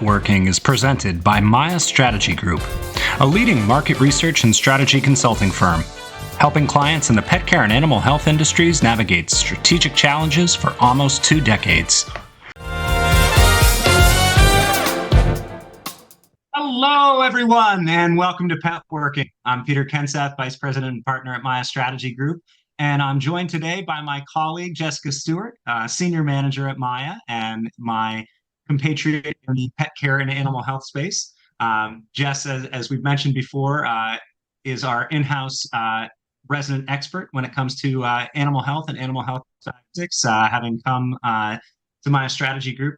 Working is presented by Maya Strategy Group, a leading market research and strategy consulting firm, helping clients in the pet care and animal health industries navigate strategic challenges for almost 2 decades. Hello, everyone, and welcome to Pet Working. I'm Peter Kenseth, Vice President and Partner at Maya Strategy Group, and I'm joined today by my colleague, Jessica Stewart, Senior Manager at Maya, and my compatriot in the pet care and animal health space. Jess, as we've mentioned before, is our in-house resident expert when it comes to animal health and animal health tactics, having come to my strategy group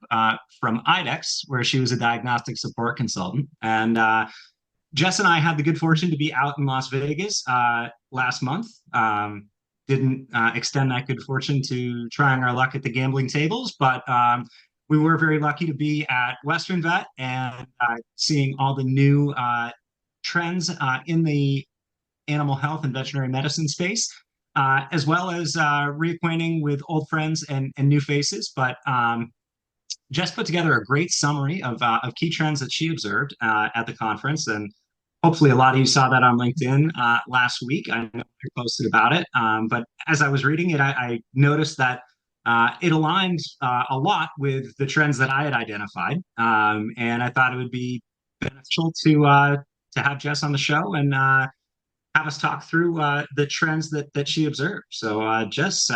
from IDEX, where she was a diagnostic support consultant. And Jess and I had the good fortune to be out in Las Vegas last month. Didn't extend that good fortune to trying our luck at the gambling tables, but we were very lucky to be at Western Vet and seeing all the new trends in the animal health and veterinary medicine space, as well as reacquainting with old friends and new faces. But Jess put together a great summary of key trends that she observed at the conference, and hopefully a lot of you saw that on LinkedIn last week. I know you posted about it, but as I was reading it, I noticed that it aligned a lot with the trends that I had identified, and I thought it would be beneficial to have Jess on the show and have us talk through the trends that she observed. So, Jess,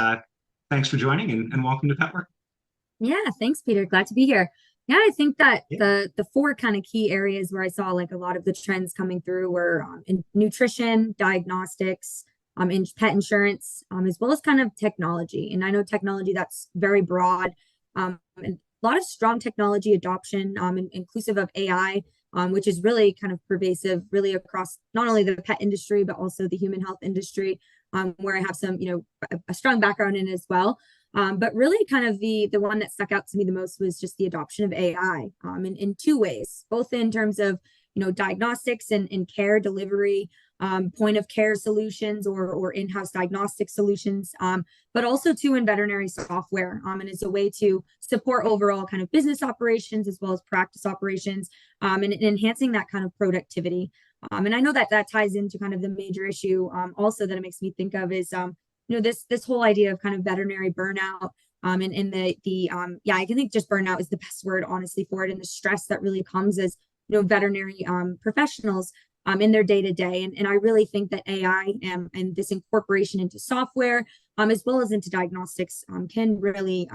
thanks for joining and welcome to Pet Work. Yeah, thanks, Peter. Glad to be here. Yeah, I think that the four kind of key areas where I saw like a lot of the trends coming through were in nutrition, diagnostics, in pet insurance, as well as kind of technology. And I know technology, that's very broad, and a lot of strong technology adoption, inclusive of AI, which is really kind of pervasive, really across not only the pet industry, but also the human health industry, where I have some, a strong background in as well. But really kind of the one that stuck out to me the most was just the adoption of AI in two ways, both in terms of, diagnostics and care delivery, point of care solutions or in-house diagnostic solutions, but also too in veterinary software, and as a way to support overall kind of business operations as well as practice operations, and enhancing that kind of productivity. And I know that ties into kind of the major issue also that it makes me think of is this whole idea of kind of veterinary burnout, and I can think just burnout is the best word honestly for it, and the stress that really comes as veterinary professionals in their day-to-day. And I really think that AI and this incorporation into software, as well as into diagnostics, can really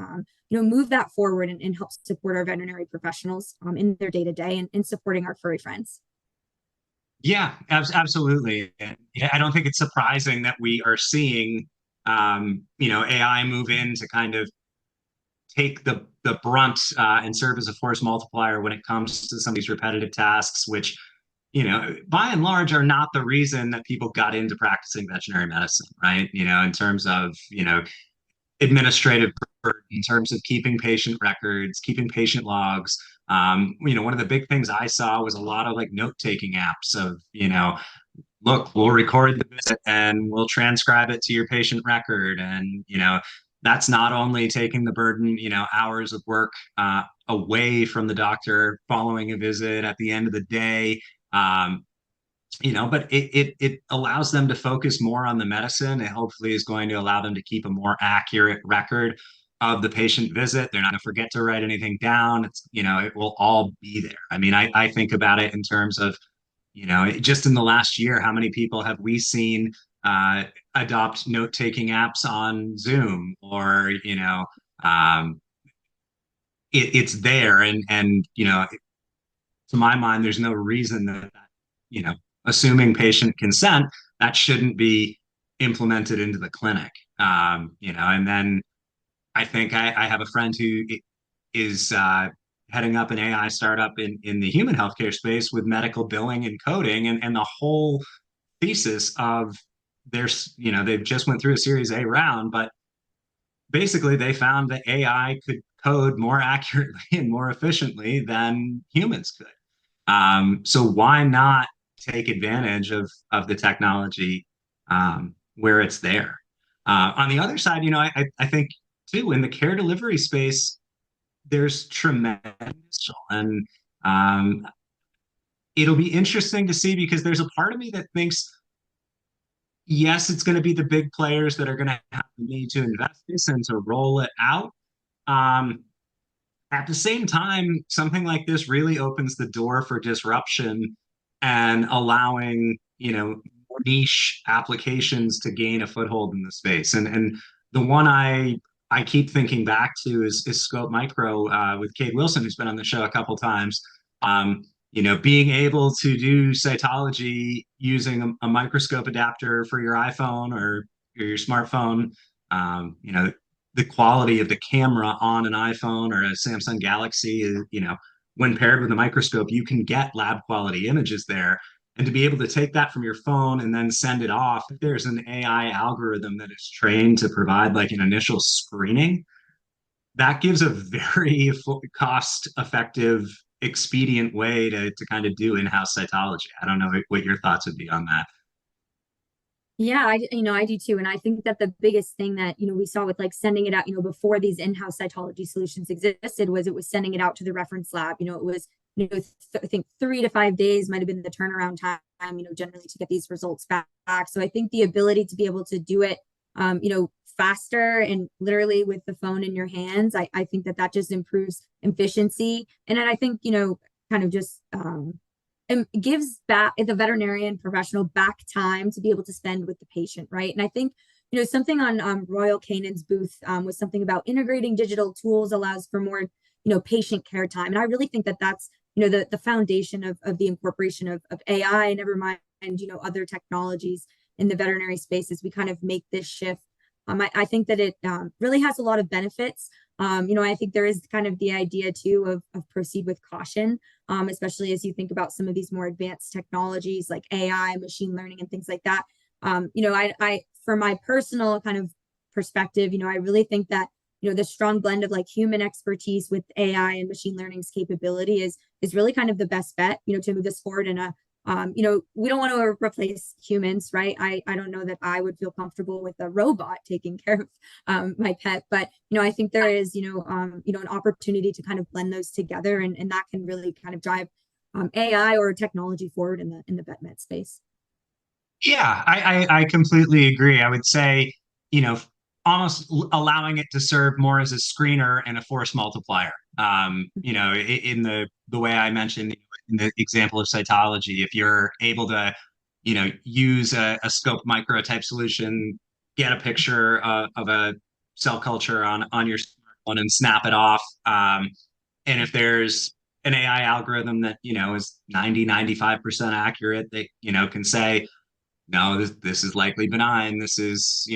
move that forward and help support our veterinary professionals in their day-to-day and supporting our furry friends. Yeah, absolutely. I don't think it's surprising that we are seeing AI move in to kind of take the brunt and serve as a force multiplier when it comes to some of these repetitive tasks, which, by and large are not the reason that people got into practicing veterinary medicine, right? In terms of, administrative burden, in terms of keeping patient records, keeping patient logs. One of the big things I saw was a lot of like note-taking apps of, look, we'll record the visit and we'll transcribe it to your patient record. And, that's not only taking the burden, hours of work away from the doctor following a visit at the end of the day, but it allows them to focus more on the medicine. It hopefully is going to allow them to keep a more accurate record of the patient visit. They're not going to forget to write anything down. It's, it will all be there. I mean, I think about it in terms of, just in the last year, how many people have we seen adopt note-taking apps on Zoom or, it's there. And to my mind, there's no reason that, assuming patient consent, that shouldn't be implemented into the clinic. And then I think I have a friend who is heading up an AI startup in the human healthcare space with medical billing and coding, and the whole thesis of they've just went through a Series A round, but basically they found that AI could code more accurately and more efficiently than humans could. So why not take advantage of the technology where it's there? On the other side, I think too, in the care delivery space, there's tremendous, and Um, it'll be interesting to see because there's a part of me that thinks, yes, it's going to be the big players that are going to have the need to invest this and to roll it out. Um, at the same time, something like this really opens the door for disruption and allowing, niche applications to gain a foothold in the space. And the one I keep thinking back to is Scope Micro with Cade Wilson, who's been on the show a couple times. Being able to do cytology using a microscope adapter for your iPhone or your smartphone. The quality of the camera on an iPhone or a Samsung Galaxy is, when paired with a microscope, you can get lab quality images there. And to be able to take that from your phone and then send it off, if there's an AI algorithm that is trained to provide like an initial screening, that gives a very cost effective, expedient way to kind of do in-house cytology. I don't know what your thoughts would be on that. Yeah, I do too. And I think that the biggest thing that, we saw with like sending it out, before these in-house cytology solutions existed was it was sending it out to the reference lab. It was, I think 3 to 5 days might have been the turnaround time, generally to get these results back. So I think the ability to be able to do it, faster and literally with the phone in your hands, I think that just improves efficiency. And then I think, kind of just, and gives back the veterinarian professional back time to be able to spend with the patient, right? And I think, something on Royal Canin's booth was something about integrating digital tools allows for more, patient care time. And I really think that that's, the foundation of the incorporation of AI, never mind, other technologies in the veterinary space as we kind of make this shift. I think that it really has a lot of benefits. I think there is kind of the idea too of proceed with caution, especially as you think about some of these more advanced technologies like AI, machine learning, and things like that. I for my personal kind of perspective, I really think that the strong blend of like human expertise with AI and machine learning's capability is really kind of the best bet, to move this forward in a we don't want to replace humans, right? I don't know that I would feel comfortable with a robot taking care of my pet, but I think there is an opportunity to kind of blend those together, and that can really kind of drive AI or technology forward in the vet med space. Yeah, I completely agree. I would say, almost allowing it to serve more as a screener and a force multiplier. In the way I mentioned in the example of cytology, if you're able to, use a scope micro type solution, get a picture of a cell culture on your smartphone and snap it off. And if there's an AI algorithm that, is 90-95% accurate, that, can say, no, this is likely benign. This is,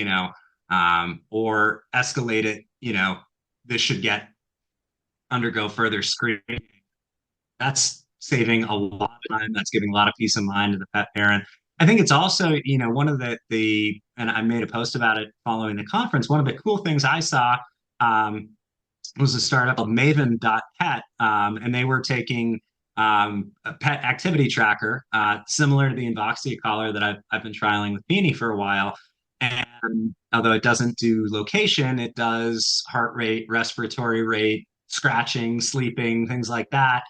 or escalate it, this should undergo further screening. That's saving a lot of time. That's giving a lot of peace of mind to the pet parent. I think it's also, one of and I made a post about it following the conference. One of the cool things I saw was a startup called Maven.pet, and they were taking a pet activity tracker, similar to the Invoxia collar that I've been trialing with Beanie for a while. And although it doesn't do location, it does heart rate, respiratory rate, scratching, sleeping, things like that.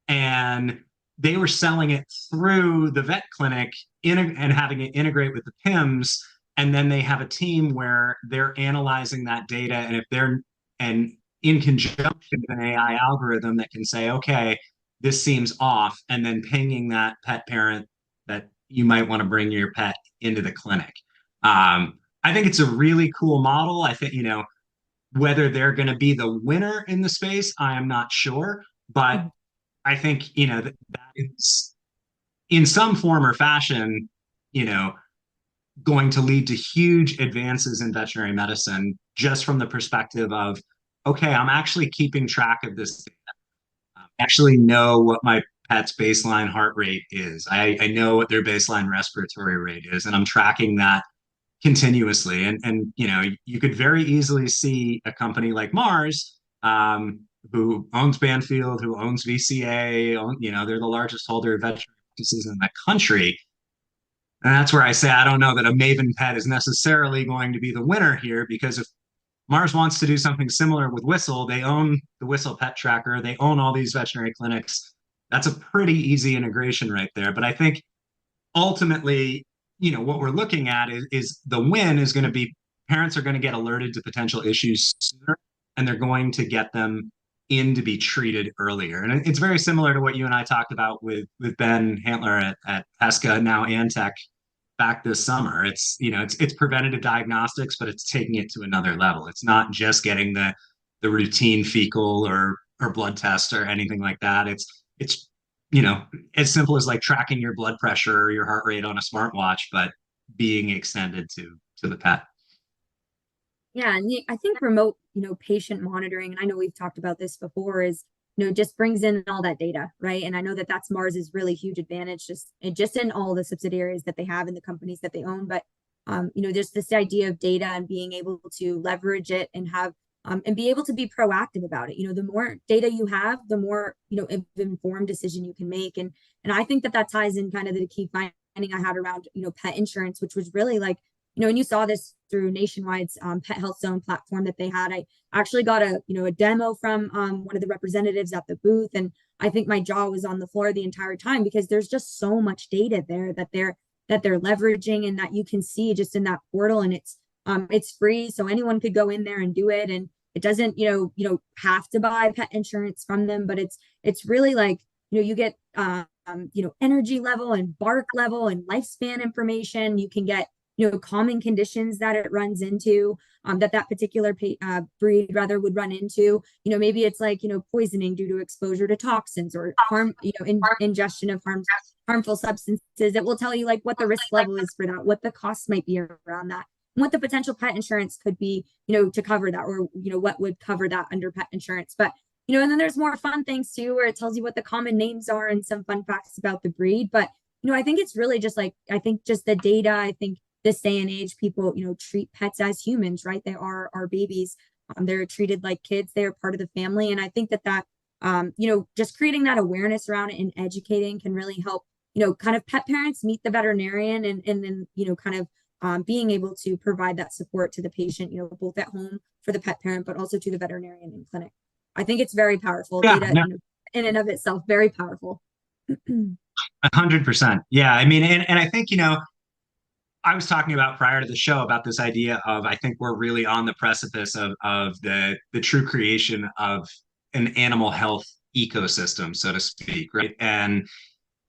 And they were selling it through the vet clinic and having it integrate with the PIMS. And then they have a team where they're analyzing that data. And if they're, and in conjunction with an AI algorithm that can say, okay, this seems off, and then pinging that pet parent that you might want to bring your pet into the clinic. I think it's a really cool model. I think, whether they're going to be the winner in the space, I am not sure. But I think, that is in some form or fashion, going to lead to huge advances in veterinary medicine just from the perspective of, okay, I'm actually keeping track of this data. I actually know what my pet's baseline heart rate is. I know what their baseline respiratory rate is, and I'm tracking that continuously. And you could very easily see a company like Mars, who owns Banfield, who owns VCA, they're the largest holder of veterinary practices in the country. And that's where I say I don't know that a Maven Pet is necessarily going to be the winner here, because if Mars wants to do something similar with Whistle, they own the Whistle Pet Tracker, they own all these veterinary clinics. That's a pretty easy integration right there. But I think ultimately, what we're looking at is the win is going to be parents are going to get alerted to potential issues sooner, and they're going to get them in to be treated earlier. And it's very similar to what you and I talked about with Ben Hantler at Pesca, now Antec, back this summer. It's preventative diagnostics, but it's taking it to another level. It's not just getting the routine fecal or blood test or anything like that. It's you know as simple as like tracking your blood pressure or your heart rate on a smartwatch, but being extended to the pet. Yeah, and I think remote, patient monitoring, and I know we've talked about this before, is just brings in all that data, right? And I know that that's Mars's really huge advantage, just in all the subsidiaries that they have and the companies that they own. But just this idea of data and being able to leverage it and have and be able to be proactive about it. The more data you have, the more informed decision you can make. And I think that that ties in kind of the key finding I had around pet insurance, which was really like and you saw this through Nationwide's Pet Health Zone platform that they had. I actually got a demo from one of the representatives at the booth, and I think my jaw was on the floor the entire time because there's just so much data there that they're leveraging and that you can see just in that portal, and it's free, so anyone could go in there and do it, and it doesn't have to buy pet insurance from them, but it's really like you get energy level and bark level and lifespan information. You can get common conditions that it runs into, that particular breed rather would run into. Maybe it's like, poisoning due to exposure to toxins or ingestion of harmful substances. It will tell you like what the risk level is for that, what the costs might be around that, what the potential pet insurance could be, to cover that, or, what would cover that under pet insurance. But, and then there's more fun things too, where it tells you what the common names are and some fun facts about the breed. But, I think it's really just like, I think just the data, I think this day and age, people, treat pets as humans, right? They are our babies. They're treated like kids. They're part of the family. And I think that just creating that awareness around it and educating can really help, kind of pet parents meet the veterinarian and then, kind of being able to provide that support to the patient, both at home for the pet parent, but also to the veterinarian in clinic. I think it's very powerful. Yeah, Data, no, in and of itself, very powerful. 100%. Yeah, I mean, and I think I was talking about prior to the show about this idea of I think we're really on the precipice of the true creation of an animal health ecosystem, so to speak, right? And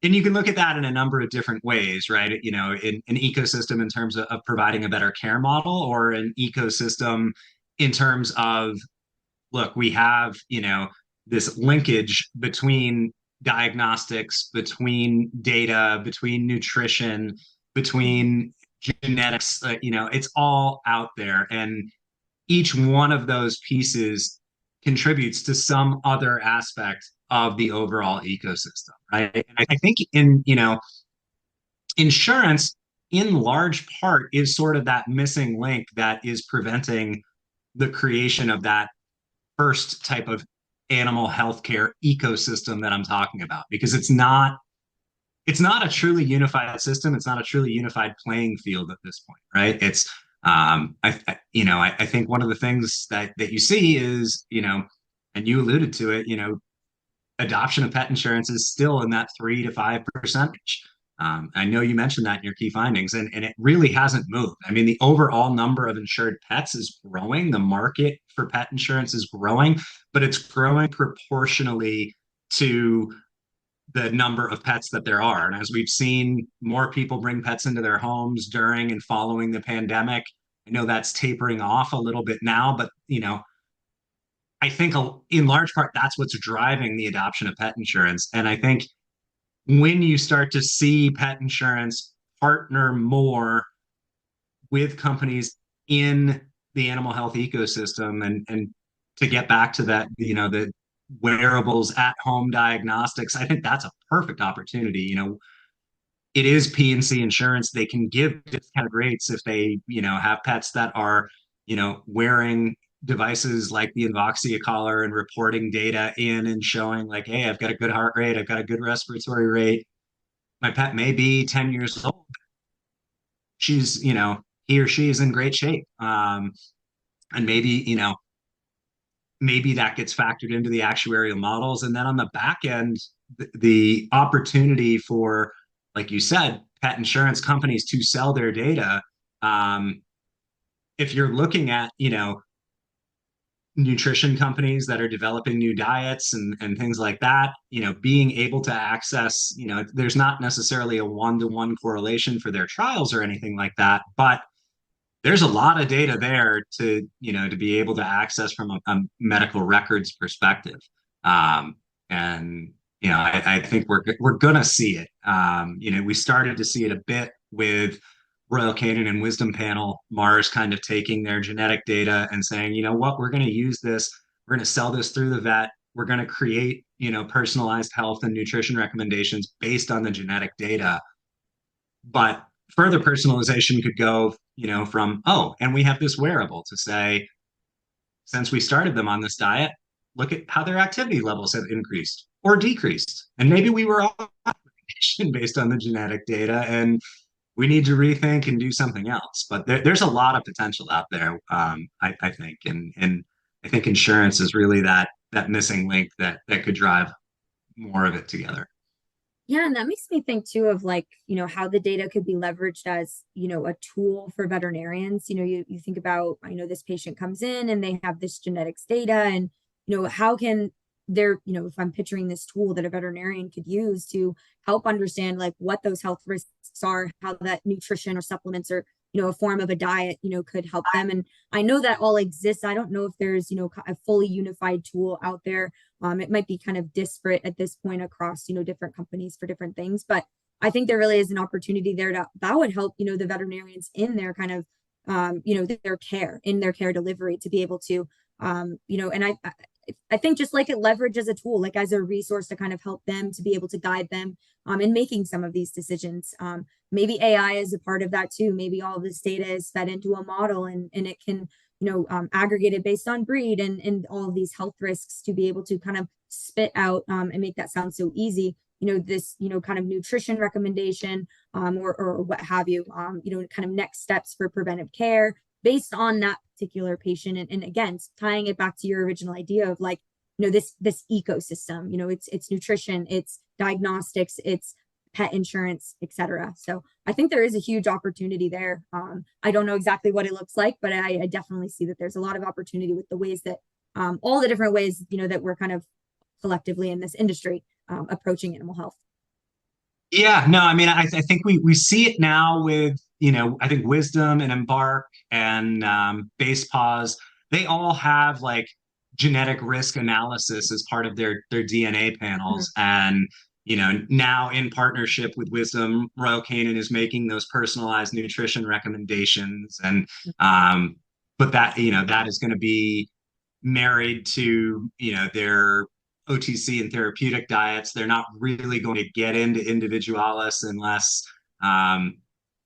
you can look at that in a number of different ways, right? In an ecosystem in terms of providing a better care model, or an ecosystem in terms of, look, we have, this linkage between diagnostics, between data, between nutrition, between genetics, it's all out there. And each one of those pieces contributes to some other aspect of the overall ecosystem, right? And I think insurance in large part is sort of that missing link that is preventing the creation of that first type of animal healthcare ecosystem that I'm talking about, because it's not a truly unified system. It's not a truly unified playing field at this point, right? It's I think one of the things that you see is, and you alluded to it, adoption of pet insurance is still in that 3 to 5% range. I know you mentioned that in your key findings, and it really hasn't moved. I mean, the overall number of insured pets is growing. The market for pet insurance is growing, but it's growing proportionally to the number of pets that there are. And as we've seen more people bring pets into their homes during and following the pandemic, I know that's tapering off a little bit now, but I think in large part that's what's driving the adoption of pet insurance. And I think when you start to see pet insurance partner more with companies in the animal health ecosystem, and to get back to that, the wearables at home diagnostics, I think that's a perfect opportunity. It is P&C insurance. They can give discounted rates if they, have pets that are, wearing devices like the Invoxia collar and reporting data in and showing like, hey, I've got a good heart rate, I've got a good respiratory rate. My pet may be 10 years old. She's, he or she is in great shape. And maybe that gets factored into the actuarial models. And then on the back end, the opportunity for, like you said, pet insurance companies to sell their data. Um, if you're looking at, nutrition companies that are developing new diets and things like that, being able to access, there's not necessarily a one-to-one correlation for their trials or anything like that, but there's a lot of data there to be able to access from a medical records perspective. And I think we're gonna see it. We started to see it a bit with Royal Canin and Wisdom Panel, Mars kind of taking their genetic data and saying, you know what, we're going to use this, we're going to sell this through the vet, we're going to create, personalized health and nutrition recommendations based on the genetic data. But further personalization could go, from, oh, and we have this wearable to say, since we started them on this diet, look at how their activity levels have increased or decreased. And maybe we were all based on the genetic data, and we need to rethink and do something else. But there's a lot of potential out there, I think, and I think insurance is really that missing link that could drive more of it together. Yeah, and that makes me think too of like, how the data could be leveraged as, a tool for veterinarians. You think about, this patient comes in and they have this genetics data and, how can there, if I'm picturing this tool that a veterinarian could use to help understand like what those health risks are, how that nutrition or supplements or, a form of a diet, could help them. And I know that all exists. I don't know if there's, a fully unified tool out there. It might be kind of disparate at this point across, different companies for different things, but I think there really is an opportunity there that would help, the veterinarians in their kind of, in their care delivery to be able to, and I think just like it leverage as a tool, like as a resource to kind of help them to be able to guide them in making some of these decisions. Maybe AI is a part of that too. Maybe all this data is fed into a model and it can, aggregate it based on breed and all of these health risks to be able to kind of spit out and make that sound so easy. This, kind of nutrition recommendation or what have you, kind of next steps for preventive care based on that particular patient. And again, tying it back to your original idea of like, this ecosystem, it's nutrition, it's diagnostics, it's pet insurance, etc. So I think there is a huge opportunity there. I don't know exactly what it looks like, but I definitely see that there's a lot of opportunity with the ways that all the different ways, that we're kind of collectively in this industry approaching animal health. Yeah, no, I mean, I think we see it now with, I think Wisdom and Embark and Base Pause, they all have like genetic risk analysis as part of their DNA panels. Mm-hmm. And, now in partnership with Wisdom, Royal Canin is making those personalized nutrition recommendations. And but that is going to be married to, their OTC and therapeutic diets. They're not really going to get into individualis unless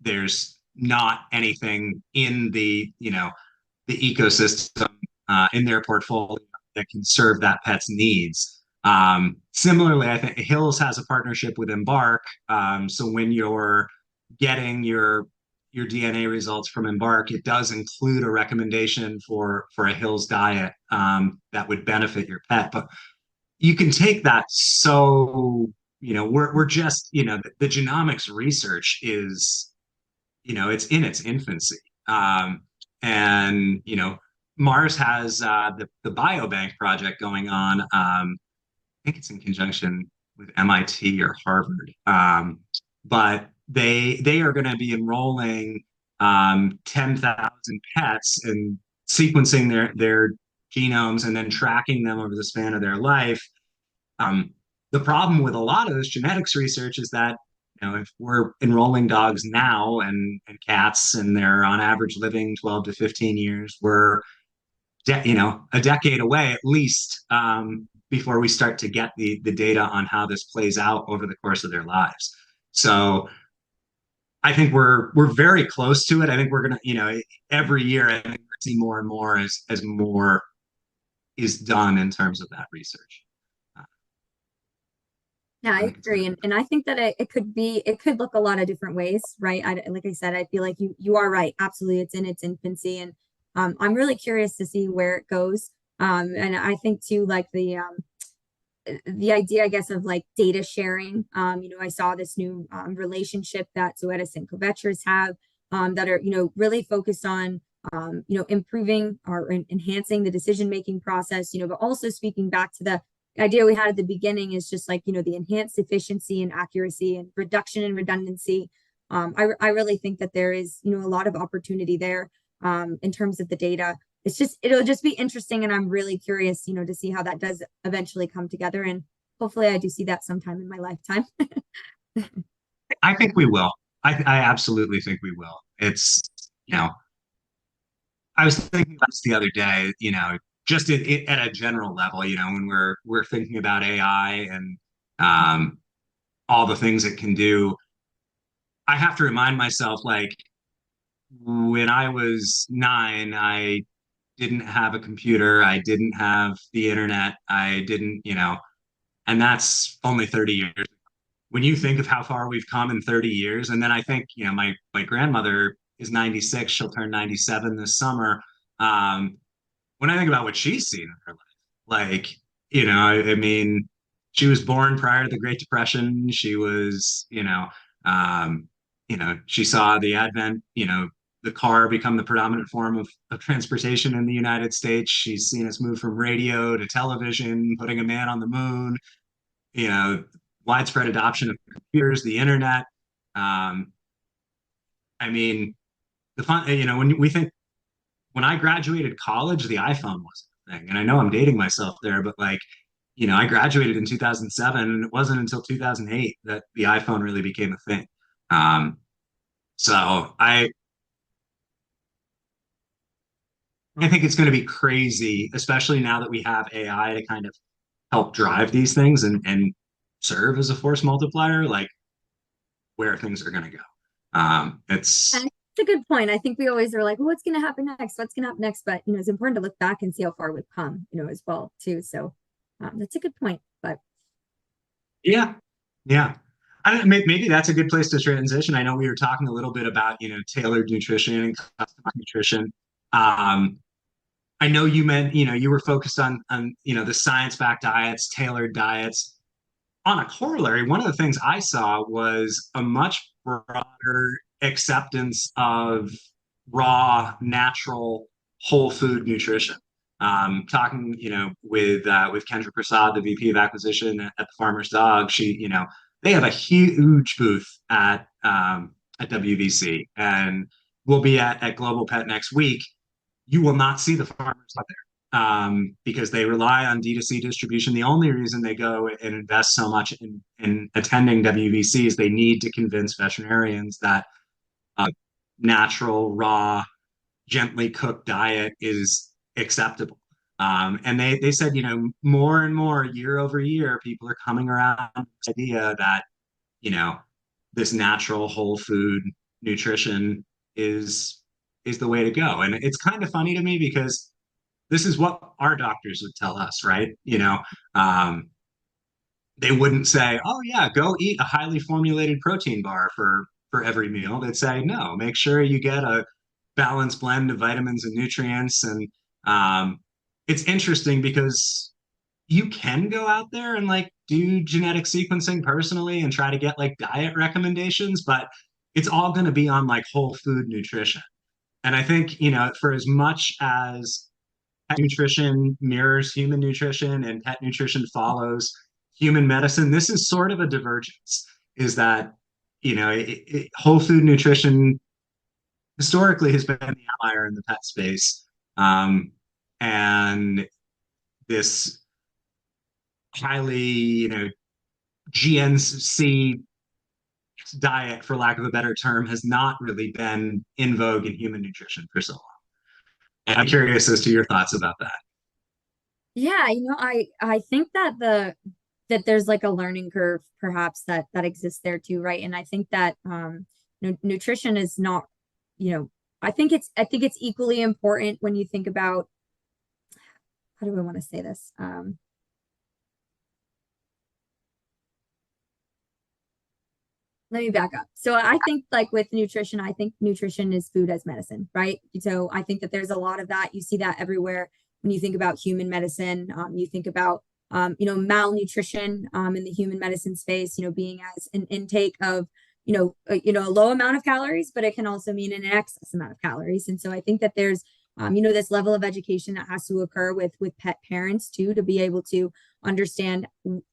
there's not anything in the ecosystem in their portfolio that can serve that pet's needs. Similarly, I think Hills has a partnership with Embark. So when you're getting your DNA results from Embark, it does include a recommendation for a Hills diet that would benefit your pet. But you can take that, so we're just the genomics research is it's in its infancy, and Mars has the biobank project going on. I think it's in conjunction with MIT or Harvard, but they are going to be enrolling 10,000 pets and sequencing their genomes and then tracking them over the span of their life. The problem with a lot of this genetics research is that if we're enrolling dogs now and cats and they're on average living 12 to 15 years, we're a decade away at least before we start to get the data on how this plays out over the course of their lives. So I think we're very close to it. I think we're gonna, every year I think we're seeing more and more as more is done in terms of that research. Yeah, I agree. And I think that it could look a lot of different ways, right? Like I said, I feel like you are right. Absolutely. It's in its infancy. And I'm really curious to see where it goes. And I think too, like the idea, I guess, of like data sharing. I saw this new relationship that Zoetis and Covetrus have that are, really focused on, improving or enhancing the decision-making process, but also speaking back to the idea we had at the beginning is just like, the enhanced efficiency and accuracy and reduction in redundancy. I really think that there is, a lot of opportunity there in terms of the data. It'll just be interesting. And I'm really curious, to see how that does eventually come together. And hopefully I do see that sometime in my lifetime. I think we will. I absolutely think we will. It's, you know, I was thinking about this the other day, just at a general level, when we're thinking about AI and all the things it can do, I have to remind myself, like, when I was 9, I didn't have a computer, I didn't have the internet, I didn't, and that's only 30 years. When you think of how far we've come in 30 years, and then I think, my grandmother is 96, she'll turn 97 this summer. Um, when I think about what she's seen in her life, like, I mean, she was born prior to the Great Depression. She was, she saw the advent, the car become the predominant form of transportation in the United States. She's seen us move from radio to television, putting a man on the moon, you know, widespread adoption of computers, the internet. Um, I mean, the fun, when we think when I graduated college, the iPhone wasn't a thing. And I know I'm dating myself there, but like, I graduated in 2007, and it wasn't until 2008 that the iPhone really became a thing. Um, so I think it's going to be crazy, especially now that we have AI to kind of help drive these things and serve as a force multiplier, like where things are going to go. It's It's a good point. I think we always are like, well, what's going to happen next? What's going to happen next? But, it's important to look back and see how far we've come, as well, too. So that's a good point. But yeah, yeah. I don't, maybe that's a good place to transition. I know we were talking a little bit about, tailored nutrition and customized nutrition. Um, I know you meant, you were focused on, the science-backed diets, tailored diets. On a corollary, one of the things I saw was a much broader acceptance of raw, natural, whole food nutrition. Talking, with Kendra Prasad, the VP of Acquisition at the Farmer's Dog, they have a huge booth at WVC, and we'll be at Global Pet next week. You will not see the farmers out there because they rely on D2C distribution. The only reason they go and invest so much in attending WVC is they need to convince veterinarians that natural, raw, gently cooked diet is acceptable. And they said, more and more year over year, people are coming around to this idea that, you know, this natural whole food nutrition is the way to go. And it's kind of funny to me because this is what our doctors would tell us, right? They wouldn't say, "Oh yeah, go eat a highly formulated protein bar for every meal." They'd say, "No, make sure you get a balanced blend of vitamins and nutrients." And it's interesting because you can go out there and like do genetic sequencing personally and try to get like diet recommendations, but it's all going to be on like whole food nutrition. And I think, for as much as pet nutrition mirrors human nutrition and pet nutrition follows human medicine, this is sort of a divergence. Is that, whole food nutrition historically has been the outlier in the pet space. And this highly, GNC diet, for lack of a better term, has not really been in vogue in human nutrition for so long. And I'm curious as to your thoughts about that. yeah, I think that that there's like a learning curve perhaps that exists there too, right? And I think that nutrition is not, I think it's equally important when you think about how do I want to say this? Let me back up. So I think like with nutrition, I think nutrition is food as medicine, right? So I think that there's a lot of that. You see that everywhere when you think about human medicine. You think about malnutrition in the human medicine space, being as an intake of a low amount of calories, but it can also mean an excess amount of calories. And so I think that there's this level of education that has to occur with pet parents too, to be able to understand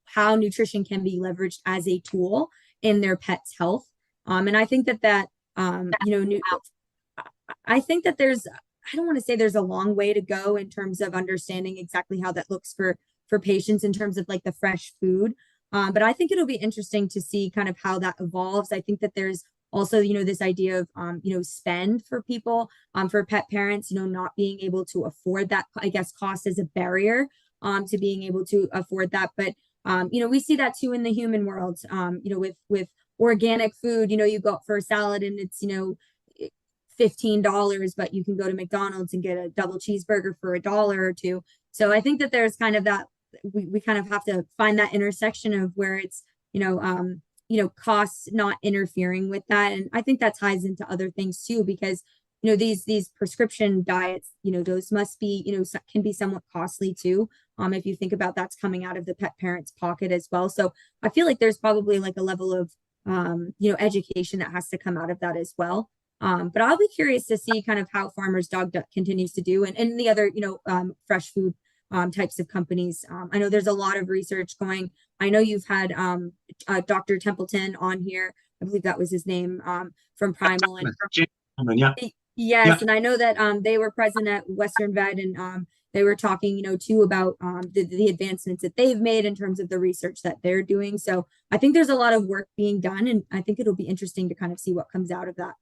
how nutrition can be leveraged as a tool in their pet's health. And I think I think that I don't want to say there's a long way to go in terms of understanding exactly how that looks for patients in terms of like the fresh food. But I think it'll be interesting to see kind of how that evolves. I think that there's also, this idea of, spend for people, for pet parents, not being able to afford that, I guess, cost as a barrier, to being able to afford that. But, we see that too in the human world, with organic food, you go for a salad and it's, $15, but you can go to McDonald's and get a double cheeseburger for $1 or $2. So I think that there's kind of that, we kind of have to find that intersection of where it's, costs not interfering with that. And I think that ties into other things too, because, these prescription diets, those must be, can be somewhat costly too. If you think about that's coming out of the pet parent's pocket as well. So I feel like there's probably like a level of, education that has to come out of that as well. But I'll be curious to see kind of how Farmer's Dog continues to do, and the other, fresh food types of companies. I know there's a lot of research going. I know you've had Dr. Templeton on here. I believe that was his name, from Primal. And yeah. Yes, Yeah. and I know that they were present at Western Vet, and they were talking, too, about the advancements that they've made in terms of the research that they're doing. So I think there's a lot of work being done, and I think it'll be interesting to kind of see what comes out of that.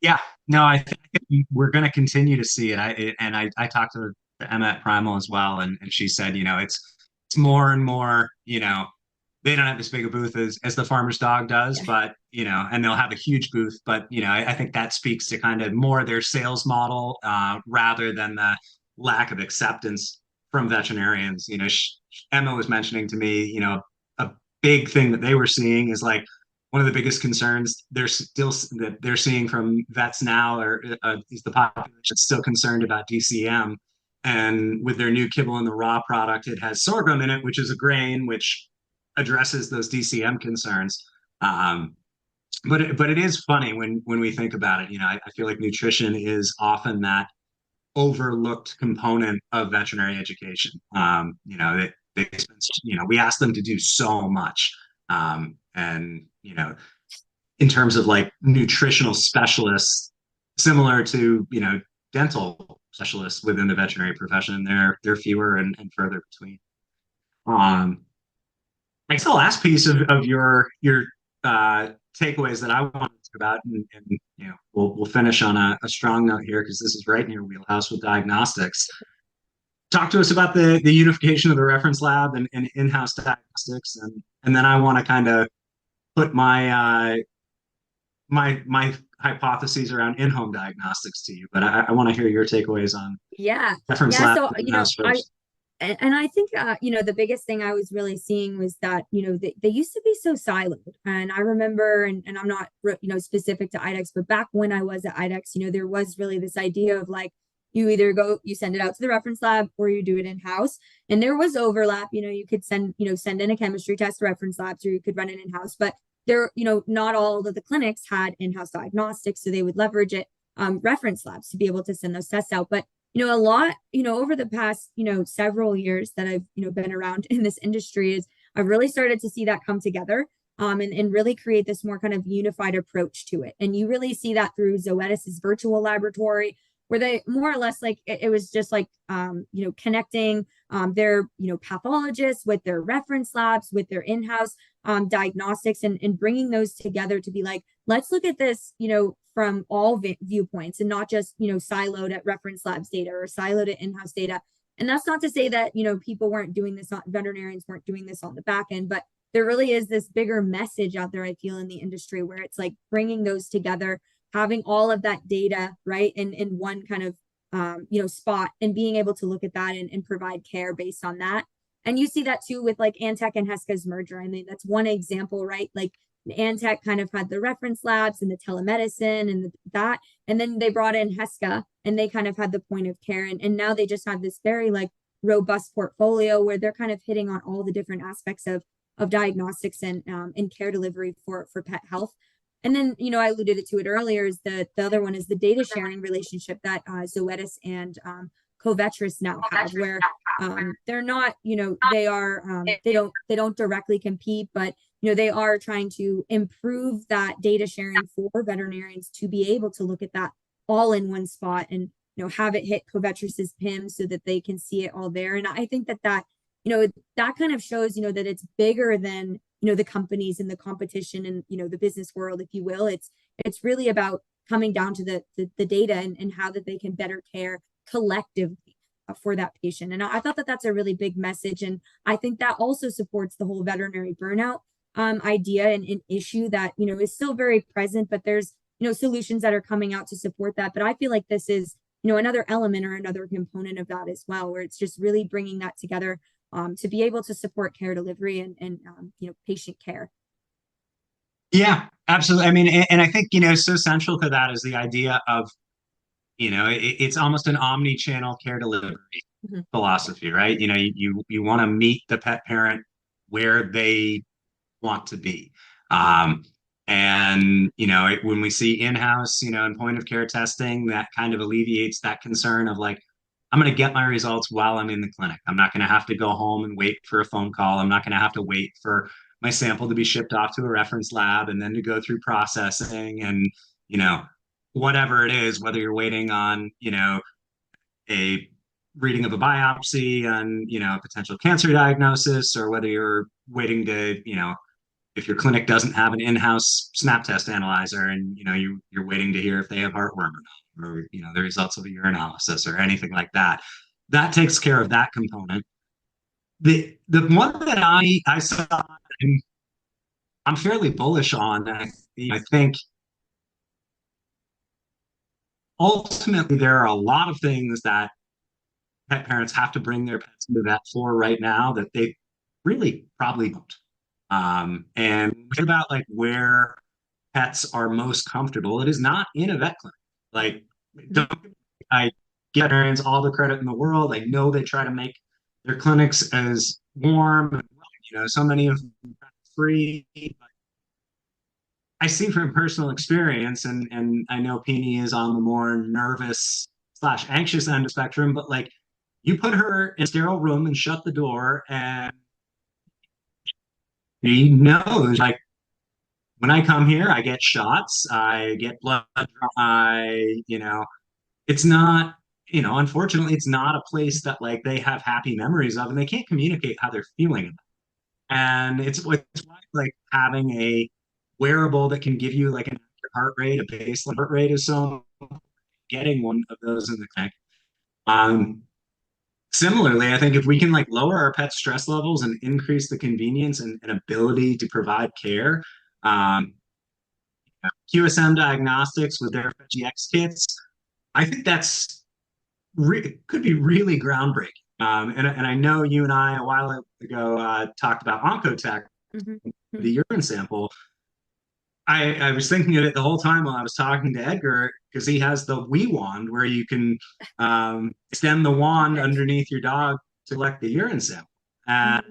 Yeah, no, I think we're going to continue to see it. I talked to Emma at Primal as well, and she said, it's more and more, they don't have as big a booth as the Farmer's Dog does, Yeah. but and they'll have a huge booth, but I think that speaks to kind of more their sales model, rather than the lack of acceptance from veterinarians. Emma was mentioning to me, a big thing that they were seeing is like one of the biggest concerns that they're seeing from vets now is the population still concerned about DCM. And with their new Kibble in the Raw product, it has sorghum in it, which is a grain which addresses those DCM concerns. But it is funny when we think about it. I feel like nutrition is often that overlooked component of veterinary education. We ask them to do so much, and in terms of like nutritional specialists, similar to dental specialists within the veterinary profession, they're fewer and further between. I guess the last piece of your takeaways that I wanted to talk about, and we'll finish on a strong note here because this is right in your wheelhouse with diagnostics. Talk to us about the unification of the reference lab and in-house diagnostics, and then I want to kind of put my hypotheses around in-home diagnostics to you, but I want to hear your takeaways on reference lab So in-house first. And I think the biggest thing I was really seeing was that they used to be so siloed. And I remember, and I'm not specific to IDEXX, but back when I was at IDEXX, there was really this idea of like, you either you send it out to the reference lab or you do it in-house. And there was overlap. You could send in a chemistry test to reference labs, or you could run it in-house. But there, not all of the clinics had in-house diagnostics, so they would leverage it, reference labs, to be able to send those tests out. But a lot, over the past, several years that I've, been around in this industry, is I've really started to see that come together, and really create this more kind of unified approach to it. And you really see that through Zoetis's virtual laboratory, where they more or less like it was just like connecting their pathologists with their reference labs, with their in-house diagnostics, and bringing those together to be like, let's look at this from all viewpoints, and not just siloed at reference labs data or siloed at in-house data. And that's not to say that people weren't doing this, veterinarians weren't doing this on the back end, but there really is this bigger message out there, I feel, in the industry, where it's like bringing those together, having all of that data right in one kind of spot, and being able to look at that and provide care based on that. And you see that too with like Antech and Heska's merger. I mean, that's one example, right? Like Antech kind of had the reference labs and the telemedicine and and then they brought in Heska, and they kind of had the point of care, and now they just have this very like robust portfolio where they're kind of hitting on all the different aspects of diagnostics and care delivery for pet health. And then, I alluded to it earlier, is the other one is the data sharing relationship that Zoetis and Covetrus now have, where they're not, they are they don't directly compete, but they are trying to improve that data sharing for veterinarians to be able to look at that all in one spot and have it hit Covetrus's PIM so that they can see it all there. And I think that that kind of shows that it's bigger than the companies and the competition and the business world, if you will. It's really about coming down to the data and how that they can better care collectively for that patient. And I thought that that's a really big message, and I think that also supports the whole veterinary burnout idea and an issue that is still very present, but there's solutions that are coming out to support that. But I feel like this is another element or another component of that as well, where it's just really bringing that together to be able to support care delivery and patient care. Yeah, absolutely. I mean, and I think, so central to that is the idea of, it's almost an omni-channel care delivery philosophy, right? You want to meet the pet parent where they want to be. And, when we see in-house, and point of care testing, that kind of alleviates that concern of like, I'm going to get my results while I'm in the clinic. I'm not going to have to go home and wait for a phone call. I'm not going to have to wait for my sample to be shipped off to a reference lab and then to go through processing and, whatever it is, whether you're waiting on, a reading of a biopsy on, a potential cancer diagnosis, or whether you're waiting to, if your clinic doesn't have an in-house snap test analyzer and you're waiting to hear if they have heartworm or not, or the results of a urinalysis or anything like that, that takes care of that component. The one that I saw, I'm fairly bullish on, and I think ultimately there are a lot of things that pet parents have to bring their pets into vet for right now that they really probably don't. And think about like where pets are most comfortable. It is not in a vet clinic. Like, don't I give veterinarians all the credit in the world. I know they try to make their clinics as warm and so many of them are free. But I see from personal experience, and I know Peony is on the more nervous slash anxious end of the spectrum, but like you put her in a sterile room and shut the door, and he knows like when I come here, I get shots, I get blood, it's not, unfortunately, it's not a place that like they have happy memories of, and they can't communicate how they're feeling about it. And it's like having a wearable that can give you like an heart rate, a baseline heart rate is so getting one of those in the clinic. Similarly, I think if we can like lower our pet stress levels and increase the convenience and ability to provide care, um, QSM Diagnostics with their GX kits, I think that's could be really groundbreaking. And I know you and I a while ago talked about Oncotech, the urine sample. I was thinking of it the whole time while I was talking to Edgar, because he has the Wee Wand where you can extend the wand underneath your dog to collect the urine sample. And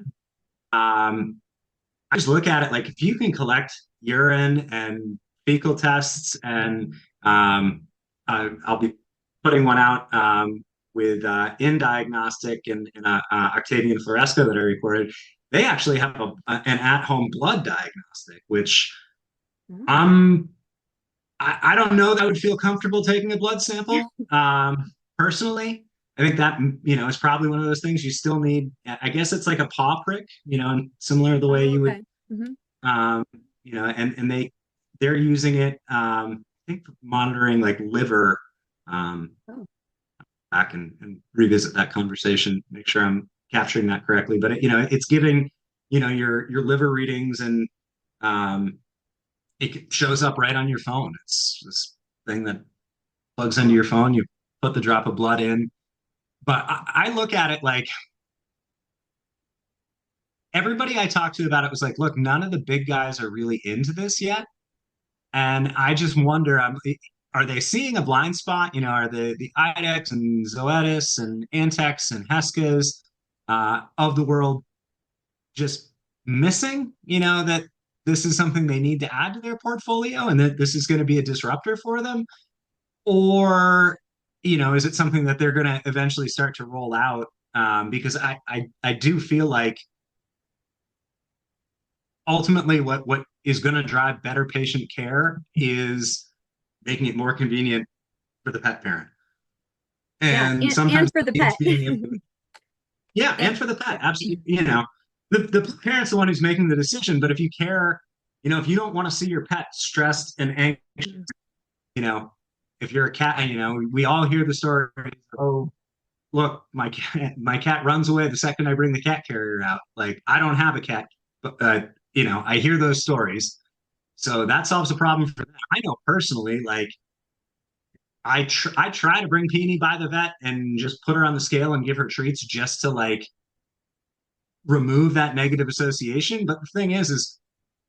I just look at it like if you can collect urine and fecal tests, and I'll be putting one out with In Diagnostic and Octavian Floresco that I recorded. They actually have an at-home blood diagnostic, which I don't know that I would feel comfortable taking a blood sample. Personally, I think that is probably one of those things you still need. I guess it's like a paw prick, similar to the way you would, and they're using it. I think monitoring like liver. Back and revisit that conversation, make sure I'm capturing that correctly. But it's giving your liver readings, and it shows up right on your phone. It's this thing that plugs into your phone. You put the drop of blood in. But I look at it like everybody I talked to about it was like, look, none of the big guys are really into this yet. And I just wonder, are they seeing a blind spot? Are the IDEX and Zoetis and Antex and Heskas of the world just missing, that this is something they need to add to their portfolio and that this is going to be a disruptor for them? Or, is it something that they're going to eventually start to roll out? Because I do feel like ultimately what is going to drive better patient care is making it more convenient for the pet parent. Yeah, And and sometimes for the it's pet. being able to, yeah, and for the pet, absolutely. The parent's the one who's making the decision, but if you care, if you don't want to see your pet stressed and anxious, you know, if you're a cat, we all hear the story, oh, look, my cat runs away the second I bring the cat carrier out. Like, I don't have a cat, but I hear those stories. So that solves a problem for them. I know personally, like I try to bring Peony by the vet and just put her on the scale and give her treats just to like remove that negative association. But the thing is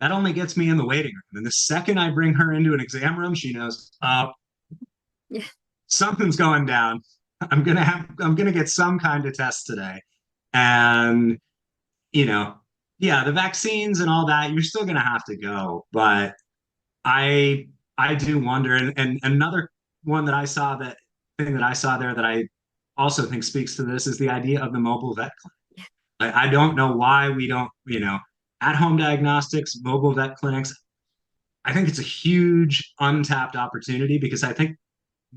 that only gets me in the waiting room. And the second I bring her into an exam room, she knows, Yeah. something's going down. I'm gonna get some kind of test today. And you know, yeah, the vaccines and all that, you're still gonna have to go. But I I do wonder, and another one that I saw that thing that I saw there that I also think speaks to this is the idea of the mobile vet clinic. I don't know why we don't, at home diagnostics, mobile vet clinics. I think it's a huge untapped opportunity because I think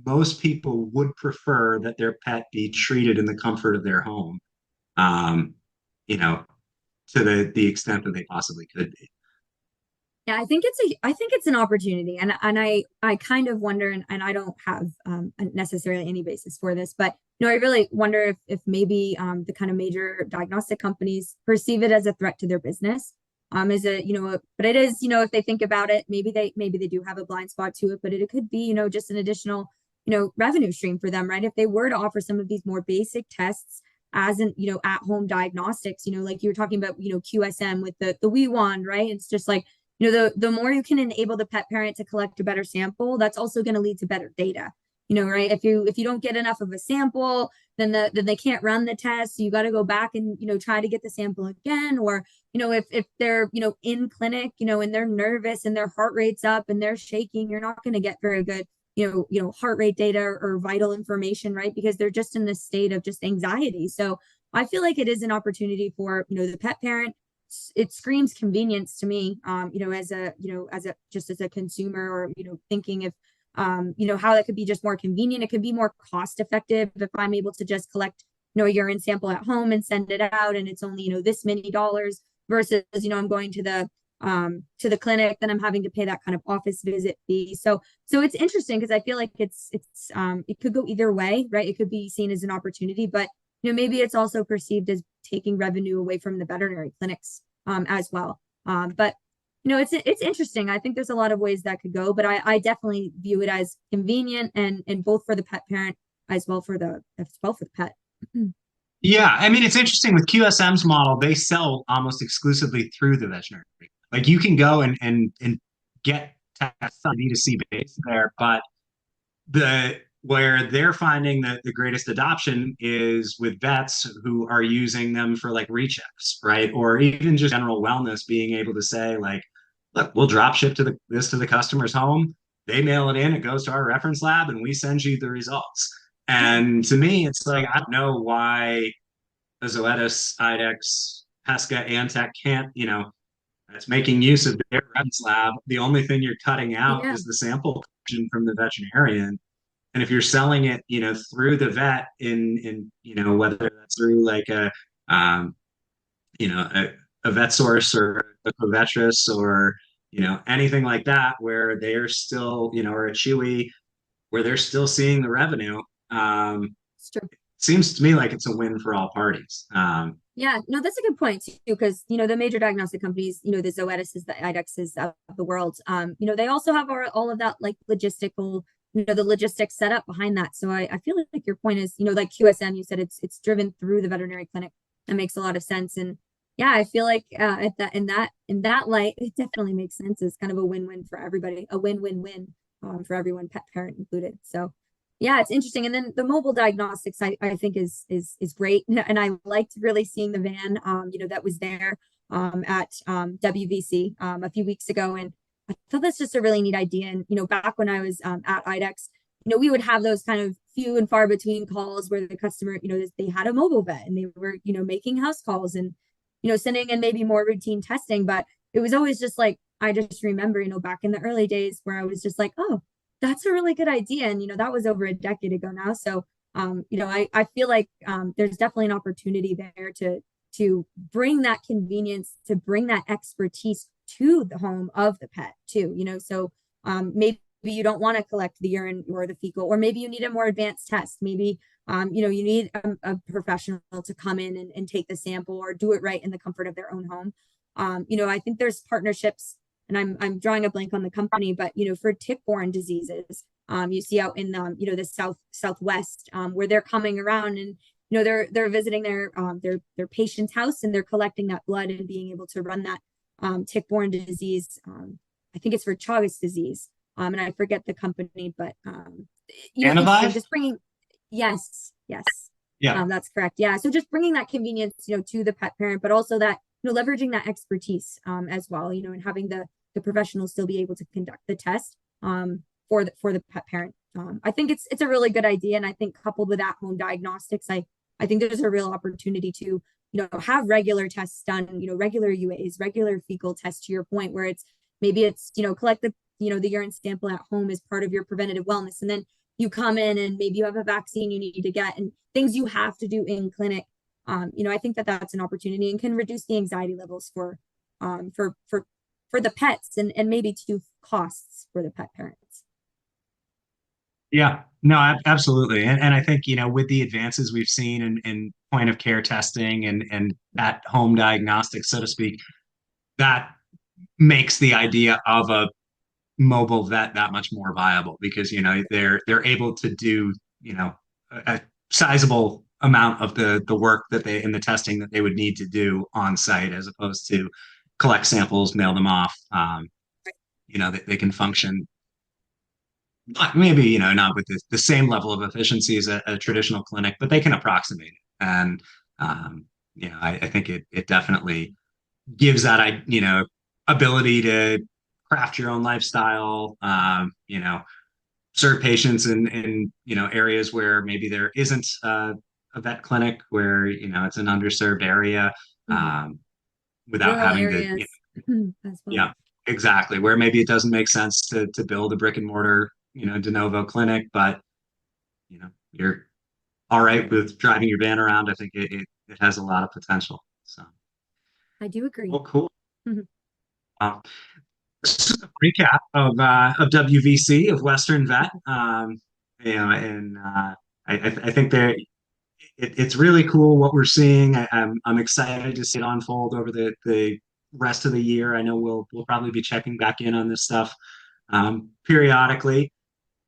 most people would prefer that their pet be treated in the comfort of their home, um, you know, to the extent that they possibly could be. Yeah, I think it's an opportunity, and I kind of wonder, and I don't have necessarily any basis for this, but I really wonder if maybe the kind of major diagnostic companies perceive it as a threat to their business. Is it, but it is, if they think about it, maybe they do have a blind spot to it, but it could be, just an additional, revenue stream for them, right? If they were to offer some of these more basic tests as an, at home diagnostics, like you were talking about, QSM with the Wee Wand, right? It's just like, the more you can enable the pet parent to collect a better sample, that's also going to lead to better data. Right? If you don't get enough of a sample, then they can't run the test. So you got to go back and try to get the sample again. Or if they're in clinic, and they're nervous and their heart rate's up and they're shaking, you're not going to get very good heart rate data or vital information, right? Because they're just in this state of just anxiety. So I feel like it is an opportunity for the pet parent. It screams convenience to me, as a just as a consumer, or thinking if how that could be just more convenient. It could be more cost effective if I'm able to just collect a urine sample at home and send it out, and it's only this many dollars versus I'm going to the clinic, then I'm having to pay that kind of office visit fee. So it's interesting because I feel like it's it could go either way, right? It could be seen as an opportunity, but maybe it's also perceived as taking revenue away from the veterinary clinics as well. But it's interesting. I think there's a lot of ways that could go, but I definitely view it as convenient and both for the pet parent as well for the pet. Yeah, I mean, it's interesting with QSM's model, they sell almost exclusively through the veterinary. Like you can go and get tests on B2C base there, but where they're finding that the greatest adoption is with vets who are using them for like rechecks, right? Or even just general wellness, being able to say like, look, we'll drop ship this to the customer's home. They mail it in, it goes to our reference lab, and we send you the results. And to me, it's like I don't know why a Zoetis, IDEX, Pesca, Antec can't, it's making use of their reference lab. The only thing you're cutting out Yeah, is the sample from the veterinarian. And if you're selling it, through the vet whether that's through like um, a vet source or a covetris or, anything like that, where they're still, or a Chewy, where they're still seeing the revenue, it's true. seems to me like it's a win for all parties. Yeah, no, that's a good point too, because the major diagnostic companies, the Zoetis, the IDEXs of the world, they also have all of that like logistical, the logistics set up behind that. So I feel like your point is, like QSM, you said it's driven through the veterinary clinic. That makes a lot of sense. And yeah, I feel like in that light, it definitely makes sense. It's kind of a win-win for everybody, a win-win-win. for everyone, pet parent included. So yeah, it's interesting. And then the mobile diagnostics, I think is great. And I liked really seeing the van, that was there at WVC a few weeks ago. And I thought that's just a really neat idea. And, back when I was at IDEX, we would have those kind of few and far between calls where the customer, they had a mobile vet and they were, making house calls and, sending in maybe more routine testing. But it was always just like, I just remember, back in the early days where I was just like, oh, that's a really good idea. And, that was over a decade ago now. So, I feel like there's definitely an opportunity there to bring that convenience, to bring that expertise to the home of the pet too, so maybe you don't want to collect the urine or the fecal, or maybe you need a more advanced test. Maybe, you need a professional to come in and take the sample or do it right in the comfort of their own home. I think there's partnerships, and I'm drawing a blank on the company, but, for tick-borne diseases, you see out in, the Southwest, where they're coming around and, they're visiting their patient's house and they're collecting that blood and being able to run that tick-borne disease. I think it's for Chagas disease. And I forget the company, but just bringing, yes, yeah, that's correct. Yeah, so just bringing that convenience, to the pet parent, but also that leveraging that expertise as well, and having the professionals still be able to conduct the test for the pet parent. I think it's a really good idea, and I think coupled with at-home diagnostics, I think there's a real opportunity to have regular tests done, regular UAs, regular fecal tests, to your point, where maybe it's collect the the urine sample at home as part of your preventative wellness, and then you come in and maybe you have a vaccine you need to get and things you have to do in clinic. I think that's an opportunity and can reduce the anxiety levels for the pets and maybe to costs for the pet parents. Yeah, no, absolutely. And I think, with the advances we've seen in point of care testing and at home diagnostics, so to speak, that makes the idea of a mobile vet that much more viable because, they're able to do, a sizable amount of the work that they in the testing that they would need to do on site as opposed to collect samples, mail them off. They can function maybe not with the same level of efficiency as a traditional clinic, but they can approximate it. And I think it definitely gives that ability to craft your own lifestyle. Serve patients in areas where maybe there isn't a vet clinic, where it's an underserved area, without Rural having areas as well. yeah, exactly, where maybe it doesn't make sense to build a brick and mortar de novo clinic, but you're all right with driving your van around. I think it has a lot of potential. So I do agree. well, cool. This is a recap of WVC, of Western Vet. And I think that it's really cool what we're seeing. I'm excited to see it unfold over the rest of the year. I know we'll probably be checking back in on this stuff periodically.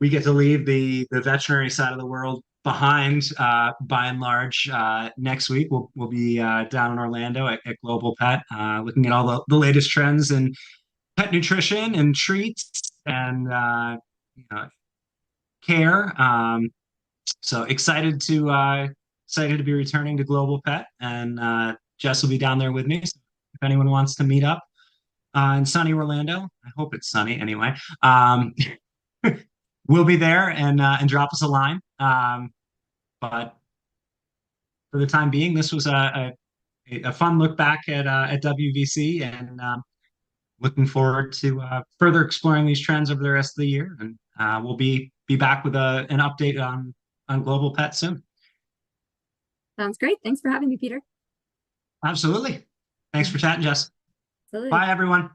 We get to leave the veterinary side of the world behind, by and large. Next week we'll be down in Orlando at Global Pet, looking at all the latest trends in pet nutrition and treats and care. So excited to be returning to Global Pet, and Jess will be down there with me. So if anyone wants to meet up in sunny Orlando, I hope it's sunny anyway. We'll be there and drop us a line. But for the time being, this was a fun look back at WVC, and looking forward to further exploring these trends over the rest of the year. And we'll be back with an update on Global Pet soon. Sounds great. Thanks for having me, Peter. Absolutely. Thanks for chatting, Jess. Absolutely. Bye, everyone.